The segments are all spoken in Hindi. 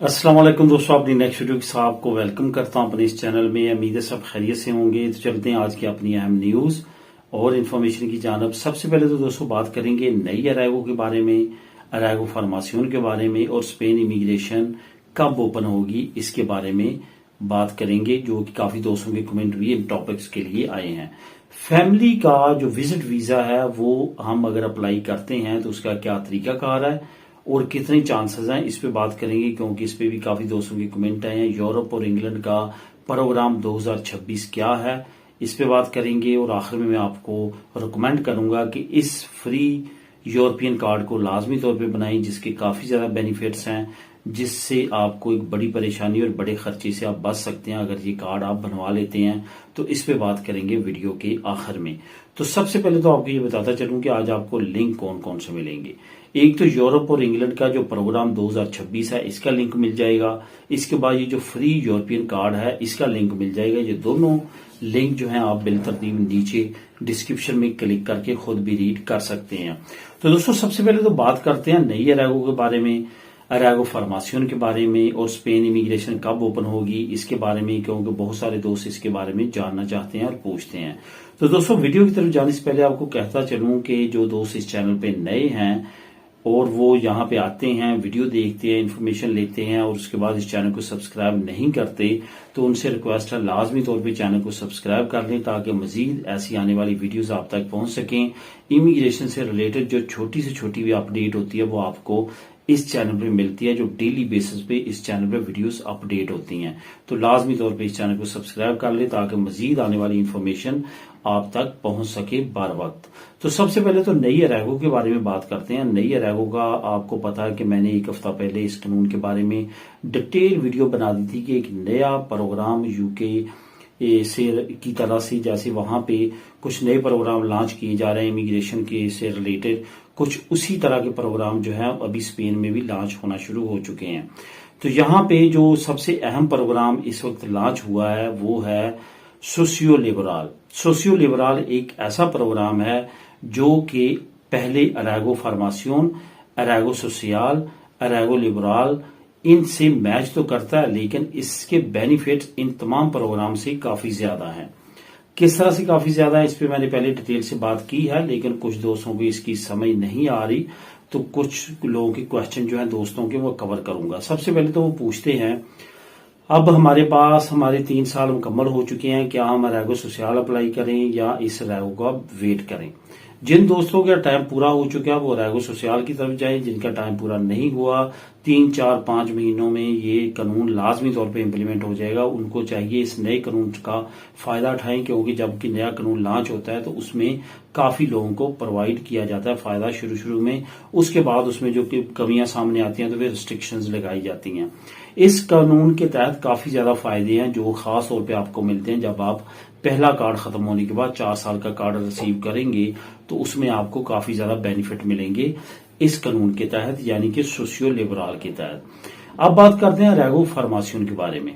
अस्सलाम वालेकुम दोस्तों, अपनी नेक्स्ट वीडियो के साथ आपको वेलकम करता हूं अपने इस चैनल में। उम्मीद है सब खैरियत से होंगे। तो चलते हैं आज की अपनी अहम न्यूज और इन्फॉर्मेशन की जानब। सबसे पहले तो दोस्तों बात करेंगे नई अराइवो के बारे में, अराइवो फार्मासियोन के बारे में और स्पेन इमिग्रेशन कब ओपन होगी इसके बारे में बात करेंगे, जो कि काफी दोस्तों के कमेंट भी इन टॉपिक्स के लिए आए हैं। फैमिली का जो विजिट वीजा है वो हम अगर अप्लाई करते हैं तो उसका क्या तरीकाकार है और कितने चांसेस हैं, इस पे बात करेंगे, क्योंकि इस पे भी काफी दोस्तों के कमेंट आए हैं। यूरोप और इंग्लैंड का प्रोग्राम 2026 क्या है, इस पे बात करेंगे। और आखिर में मैं आपको रिकमेंड करूंगा कि इस फ्री यूरोपियन कार्ड को लाजमी तौर पे बनाएं, जिसके काफी ज्यादा बेनिफिट्स हैं, जिससे आपको एक बड़ी परेशानी और बड़े खर्चे से आप बच सकते हैं अगर ये कार्ड आप बनवा लेते हैं। तो इस पे बात करेंगे वीडियो के आखिर में। तो सबसे पहले तो आपको ये बताता चलूं कि आज आपको लिंक कौन कौन से मिलेंगे। एक तो यूरोप और इंग्लैंड का जो प्रोग्राम 2026 है इसका लिंक मिल जाएगा। इसके बाद ये जो फ्री यूरोपियन कार्ड है इसका लिंक मिल जाएगा। ये दोनों लिंक जो है आप बिलतरतीब नीचे डिस्क्रिप्शन में क्लिक करके खुद भी रीड कर सकते हैं। तो दोस्तों सबसे पहले तो बात करते हैं नई अराइवो के बारे में, अराइवो फार्मासियोन के बारे में और स्पेन इमिग्रेशन कब ओपन होगी इसके बारे में, क्योंकि बहुत सारे दोस्त इसके बारे में जानना चाहते हैं और पूछते हैं। तो दोस्तों वीडियो की तरफ जाने से पहले आपको कहता चलूं कि जो दोस्त इस चैनल पे नए हैं और वो यहाँ पे आते हैं, वीडियो देखते हैं, इन्फॉर्मेशन लेते हैं और उसके बाद इस चैनल को सब्सक्राइब नहीं करते, तो उनसे रिक्वेस्ट है लाजमी तौर पे चैनल को सब्सक्राइब कर लें ताकि मजीद ऐसी आने वाली वीडियोस आप तक पहुंच सकें। इमिग्रेशन से रिलेटेड जो छोटी से छोटी भी अपडेट होती है वो आपको इस चैनल पे मिलती है, जो डेली बेसिस पे इस चैनल पे वीडियोस अपडेट होती हैं। तो लाजमी तौर पे इस चैनल को सब्सक्राइब कर ले ताकि मजीद आने वाली इन्फॉर्मेशन आप तक पहुंच सके बार वक्त। तो सबसे पहले तो नई अराइवो के बारे में बात करते हैं। नई अराइवो का आपको पता है कि मैंने एक हफ्ता पहले इस कानून के बारे में डिटेल वीडियो बना दी थी कि एक नया प्रोग्राम यूके से की तरह से, जैसे वहां पे कुछ नए प्रोग्राम लॉन्च किए जा रहे हैं इमिग्रेशन के से रिलेटेड, कुछ उसी तरह के प्रोग्राम जो है अभी स्पेन में भी लॉन्च होना शुरू हो चुके हैं। तो यहाँ पे जो सबसे अहम प्रोग्राम इस वक्त लॉन्च हुआ है वो है सोशियो लिबरल। सोशियो लिबरल एक ऐसा प्रोग्राम है जो कि पहले अराइवो फार्मासियोन, अराइवो सोशियल, अराइवो लिबरल इनसे मैच तो करता है, लेकिन इसके बेनिफिट्स इन तमाम प्रोग्राम से काफी ज्यादा हैं। किस तरह से काफी ज्यादा है इस पे मैंने पहले डिटेल से बात की है, लेकिन कुछ दोस्तों को इसकी समझ नहीं आ रही, तो कुछ लोगों के क्वेश्चन जो है दोस्तों के वो कवर करूंगा। सबसे पहले तो वो पूछते हैं अब हमारे पास हमारे 3 साल मुकम्मल हो चुके हैं, क्या हम अराइवो सोशियल अप्लाई करें या इस अराइवो का वेट करें। जिन दोस्तों का टाइम पूरा हो चुका है वो अराइवो सोशियल की तरफ जाएं। जिनका टाइम पूरा नहीं हुआ, 3, 4, 5 महीनों में ये कानून लाजमी तौर पे इम्प्लीमेंट हो जाएगा, उनको चाहिए इस नए कानून का फायदा उठाएं, क्योंकि जबकि नया कानून लॉन्च होता है तो उसमें काफी लोगों को प्रोवाइड किया जाता है फायदा शुरू में। उसके बाद उसमें जो कमियां सामने आती हैं तो फिर रिस्ट्रिक्शंस लगाई जाती हैं। इस कानून के तहत काफी ज्यादा फायदे हैं जो खास तौर पे आपको मिलते हैं जब आप पहला कार्ड खत्म होने के बाद 4 साल का कार्ड रिसीव करेंगे, तो उसमें आपको काफी ज्यादा बेनिफिट मिलेंगे इस कानून के तहत, यानी कि सोशियो लिबरल के तहत। अब बात करते हैं अराइवो फार्मासियोन के बारे में।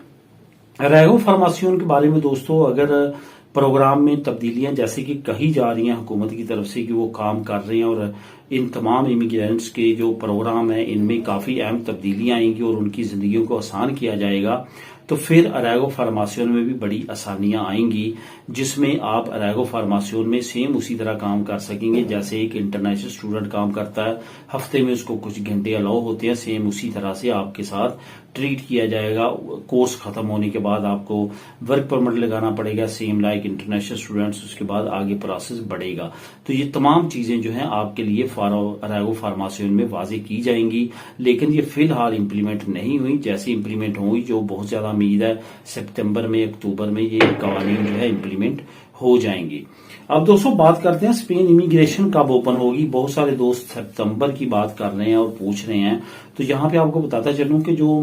अराइवो फार्मासियोन के बारे में दोस्तों अगर प्रोग्राम में तब्दीलियां जैसे कि कही जा रही हैं हुकूमत की तरफ से कि वो काम कर रहे हैं और इन तमाम इमिग्रेंट्स के जो प्रोग्राम है इनमें काफी अहम तब्दीलियां आएंगी और उनकी जिंदगियों को आसान किया जाएगा, तो फिर अराइवो फार्मासियोन में भी बड़ी आसानियां आएंगी, जिसमें आप अराइवो फार्मासियोन में सेम उसी तरह काम कर सकेंगे जैसे एक इंटरनेशनल स्टूडेंट काम करता है, हफ्ते में उसको कुछ घंटे अलाउ होते हैं, सेम उसी तरह से आपके साथ ट्रीट किया जाएगा। कोर्स खत्म होने के बाद आपको वर्क परमिट लगाना पड़ेगा सेम लाइक इंटरनेशनल स्टूडेंट्स, उसके बाद आगे प्रोसेस बढ़ेगा। तो ये तमाम चीजें जो हैं आपके लिए अराइवो फार्मासियोन में वाजे की जाएंगी, लेकिन ये फिलहाल इम्प्लीमेंट नहीं हुई। जैसे इम्प्लीमेंट हुई, जो बहुत ज्यादा उम्मीद है सितंबर में, अक्टूबर में ये कवानीन जो है इम्प्लीमेंट हो जाएंगी। अब दोस्तों बात करते हैं स्पेन इमिग्रेशन कब ओपन होगी। बहुत सारे दोस्त सितंबर की बात कर रहे हैं और पूछ रहे हैं, तो यहाँ पे आपको बताता चलूं कि जो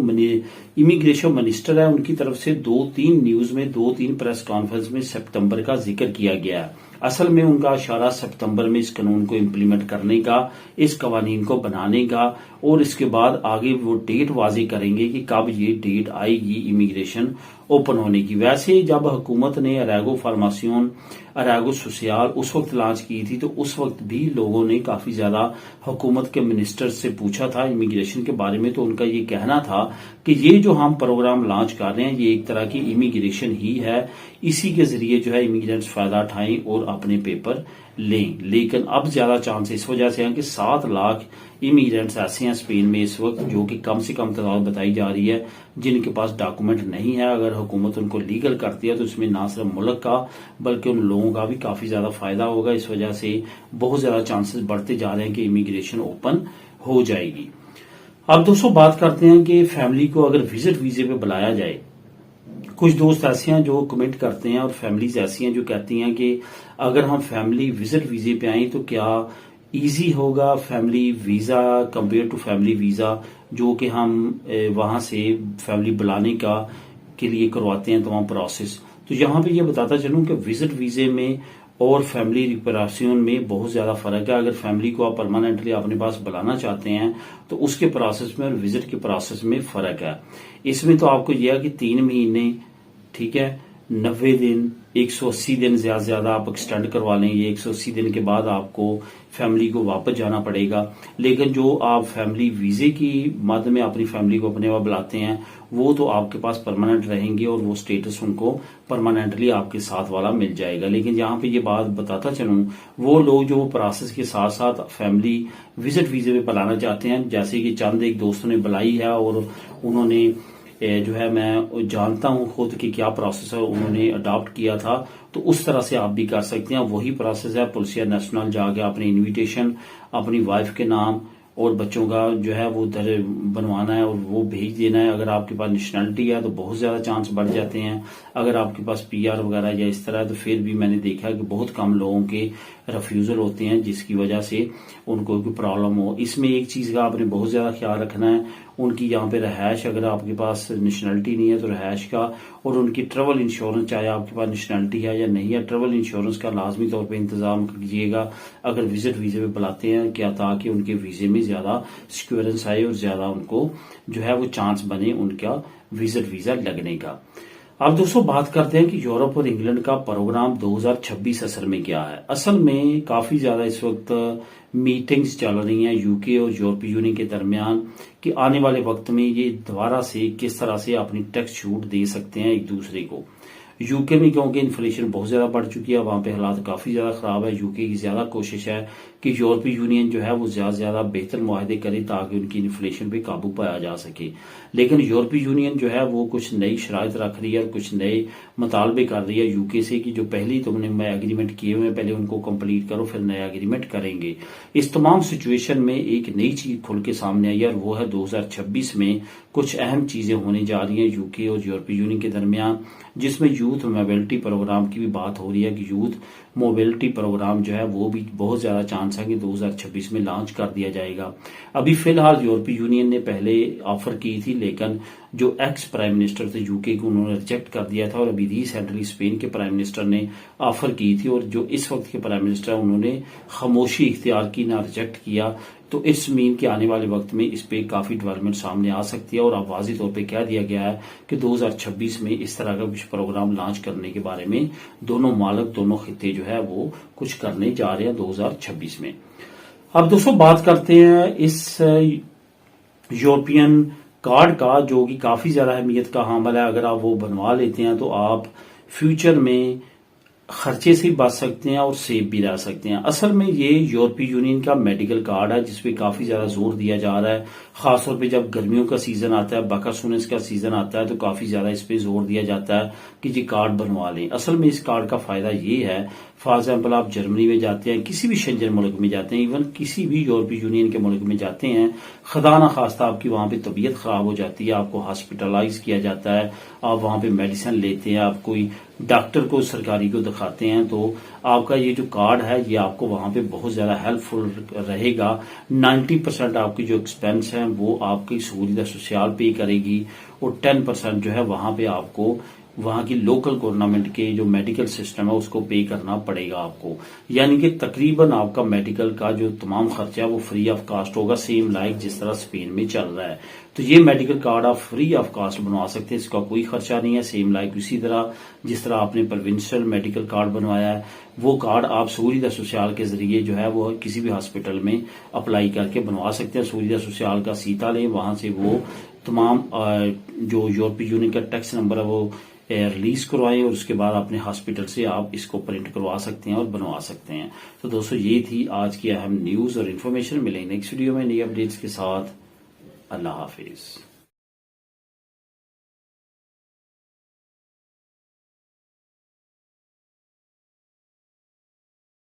इमिग्रेशन मिनिस्टर है उनकी तरफ से 2-3 न्यूज में, 2-3 प्रेस कॉन्फ्रेंस में सितंबर का जिक्र किया गया है। असल में उनका इशारा सितंबर में इस कानून को इम्प्लीमेंट करने का, इस कवानीन को बनाने का, और इसके बाद आगे वो डेट वाजे करेंगे कि कब ये डेट आएगी इमिग्रेशन ओपन होने की। वैसे जब हुकूमत ने अरेगो फार्मासियोन, अरेगो सोशल उस वक्त लॉन्च की थी तो उस वक्त भी लोगों ने काफी ज्यादा हुकूमत के मिनिस्टर से पूछा था इमिग्रेशन के बारे में, तो उनका ये कहना था कि ये जो हम प्रोग्राम लॉन्च कर रहे हैं ये एक तरह की इमिग्रेशन ही है, इसी के जरिए जो है इमिग्रेंट्स फायदा उठाएं और अपने पेपर लें। लेकिन अब ज्यादा चांस इस वजह से हैं कि 7 लाख इमिग्रेंट्स ऐसे हैं स्पेन में इस वक्त जो कि कम से कम तादाद बताई जा रही है जिनके पास डॉक्यूमेंट नहीं है। अगर हुकूमत उनको लीगल करती है तो इसमें ना सिर्फ मुल्क का बल्कि उन लोगों का भी काफी ज्यादा फायदा होगा। इस वजह से बहुत ज्यादा चांसेस बढ़ते जा रहे हैं कि इमिग्रेशन ओपन हो जाएगी। अब दोस्तों बात करते हैं कि फैमिली को अगर विजिट वीजे पे बुलाया जाए, कुछ दोस्त ऐसे हैं जो कमेंट करते हैं और फैमिलीज ऐसी हैं जो कहती हैं कि अगर हम फैमिली विजिट वीजे पे आए तो क्या इजी होगा family visa compare to family visa जो कि हम वहां से फैमिली बुलाने का के लिए करवाते हैं तमाम प्रोसेस। तो यहाँ पे ये बताता चलूं कि विजिट वीजे में और फैमिली रिपेरासियन में बहुत ज्यादा फर्क है। अगर फैमिली को आप परमानेंटली अपने पास बुलाना चाहते हैं तो उसके प्रोसेस में और विजिट के प्रोसेस में फर्क है। इसमें तो आपको यह है कि 3 महीने, ठीक है, 90 दिन, 180 दिन ज्यादा से ज्यादा आप एक्सटेंड करवा लें। ये 180 दिन के बाद आपको फैमिली को वापस जाना पड़ेगा। लेकिन जो आप फैमिली वीजे की मद में अपनी फैमिली को अपने वहां बुलाते हैं वो तो आपके पास परमानेंट रहेंगे और वो स्टेटस उनको परमानेंटली आपके साथ वाला मिल जाएगा। लेकिन यहाँ पे ये बात बताता चलूं, वो लोग जो प्रोसेस के साथ साथ फैमिली विजिट वीजे पे बुलाना चाहते हैं, जैसे कि चंद एक दोस्तों ने बुलाई है और उन्होंने जो है मैं जानता हूं खुद कि क्या प्रोसेस है उन्होंने अडॉप्ट किया था, तो उस तरह से आप भी कर सकते हैं। वही प्रोसेस है, पुलिसिया नेशनल जाके अपनी इनविटेशन अपनी वाइफ के नाम और बच्चों का जो है वो उधर बनवाना है और वो भेज देना है। अगर आपके पास नेशनलिटी है तो बहुत ज्यादा चांस बढ़ जाते हैं। अगर आपके पास पीआर वगैरह या इस तरह है तो फिर भी मैंने देखा कि बहुत कम लोगों के रिफ्यूजल होते हैं जिसकी वजह से उनको कोई प्रॉब्लम हो। इसमें एक चीज का आपने बहुत ज्यादा ख्याल रखना है, उनकी यहाँ पे रहायश, अगर आपके पास नेशनलिटी नहीं है तो रहायश का, और उनकी ट्रेवल इंश्योरेंस, चाहे आपके पास नेशनलिटी है या नहीं है, ट्रेवल इंश्योरेंस का लाजमी तौर पे इंतजाम कीजिएगा अगर विजिट वीजे पे बुलाते हैं, क्या ताकि उनके वीजे में ज्यादा सिक्योरेंस आए और ज्यादा उनको जो है वो चांस बने उनका विजिट वीजा लगने का। अब दोस्तों बात करते हैं कि यूरोप और इंग्लैंड का प्रोग्राम 2026 असल में क्या है। असल में काफी ज्यादा इस वक्त मीटिंग्स चल रही हैं यूके और यूरोपीय यूनियन के दरमियान कि आने वाले वक्त में ये दोबारा से किस तरह से अपनी टैक्स छूट दे सकते हैं एक दूसरे को। यूके में क्योंकि इन्फ्लेशन बहुत ज्यादा बढ़ चुकी है, वहां पे हालात काफी ज्यादा खराब है। यूके की ज्यादा कोशिश है कि यूरोपीय यूनियन जो है वो ज्यादा से ज्यादा बेहतर मुआहदे करे ताकि उनकी इन्फ्लेशन पे काबू पाया जा सके। लेकिन यूरोपीय यूनियन जो है वो कुछ नई शराइत रख रही है और कुछ नए मुतालबे कर रही है यूके से कि जो पहले तुमने एग्रीमेंट किए हुए हैं पहले उनको कंप्लीट करो फिर नया एग्रीमेंट करेंगे। इस तमाम सिचुएशन में एक नई चीज खुल के सामने आई है और वो है 2026 में कुछ अहम चीजें होने जा रही हैं यूके और यूरोपीय यूनियन के दरमियान, जिसमें यूथ मोबिलिटी प्रोग्राम की भी बात हो रही है कि यूथ मोबिलिटी प्रोग्राम जो है वो भी बहुत ज्यादा चांस है कि 2026 में लॉन्च कर दिया जाएगा। अभी फिलहाल यूरोपीय यूनियन ने पहले ऑफर की थी लेकिन जो एक्स प्राइम मिनिस्टर थे यूके को उन्होंने रिजेक्ट कर दिया था और अभी रिसेंटली स्पेन के प्राइम मिनिस्टर ने ऑफर की थी और जो इस वक्त के प्राइम मिनिस्टर उन्होंने खामोशी इख्तियार की, ना रिजेक्ट किया। तो इस मीन के आने वाले वक्त में इस पे काफी डेवलपमेंट सामने आ सकती है और अब वाज़ी तौर पे कह दिया गया है कि 2026 में इस तरह का कुछ प्रोग्राम लॉन्च करने के बारे में दोनों मालिक, दोनों खिते जो है वो कुछ करने जा रहे हैं 2026 में। अब दोस्तों बात करते हैं इस यूरोपियन कार्ड का जो कि काफी ज्यादा अहमियत का हामिल है। अगर आप वो बनवा लेते हैं तो आप फ्यूचर में खर्चे से बच सकते हैं और सेफ भी रह सकते हैं। असल में ये यूरोपीय यूनियन का मेडिकल कार्ड है जिसपे काफी ज्यादा जोर दिया जा रहा है, खासतौर पे जब गर्मियों का सीजन आता है, बकासुनस का सीजन आता है तो काफी ज्यादा इस पे जोर दिया जाता है कि ये कार्ड बनवा लें। असल में इस कार्ड का फायदा ये है, फॉर एग्जाम्पल आप जर्मनी में जाते हैं, किसी भी शेंजन मुल्क में जाते हैं, इवन किसी भी यूरोपीय यूनियन के मुल्क में जाते हैं, खुदा ना खास्ता आपकी वहां पे तबीयत खराब हो जाती है, आपको हॉस्पिटलाइज किया जाता है, आप वहां पे मेडिसिन लेते हैं, आप कोई डॉक्टर को सरकारी को दिखाते हैं, तो आपका ये जो कार्ड है ये आपको वहां पे बहुत ज्यादा हेल्पफुल रहेगा। 90% आपकी जो एक्सपेंस है वो आपकी सहूलियत सोशल पे करेगी और 10% जो है वहां पे आपको वहां की लोकल गवर्नमेंट के जो मेडिकल सिस्टम है उसको पे करना पड़ेगा आपको। यानी कि तकरीबन आपका मेडिकल का जो तमाम खर्चा है वो फ्री ऑफ कास्ट होगा, सेम लाइक जिस तरह स्पेन में चल रहा है। तो ये मेडिकल कार्ड आप फ्री ऑफ कास्ट बनवा सकते हैं, इसका कोई खर्चा नहीं है। सेम लाइक उसी तरह जिस तरह आपने प्रोविंशियल मेडिकल कार्ड बनवाया है, वो कार्ड आप सूरीदा सोशल के जरिए जो है वो किसी भी हॉस्पिटल में अप्लाई करके बनवा सकते हैं। सूरीदा सोशल का सीता लें, वहां से वो तमाम जो यूरोपीय यूनियन का टैक्स नंबर है वो रिलीज करवाएं और उसके बाद अपने हॉस्पिटल से आप इसको प्रिंट करवा सकते हैं और बनवा सकते हैं। तो दोस्तों ये थी आज की अहम न्यूज और इन्फॉर्मेशन। मिलेंगे नेक्स्ट वीडियो में नई अपडेट्स के साथ। अल्लाह हाफिज।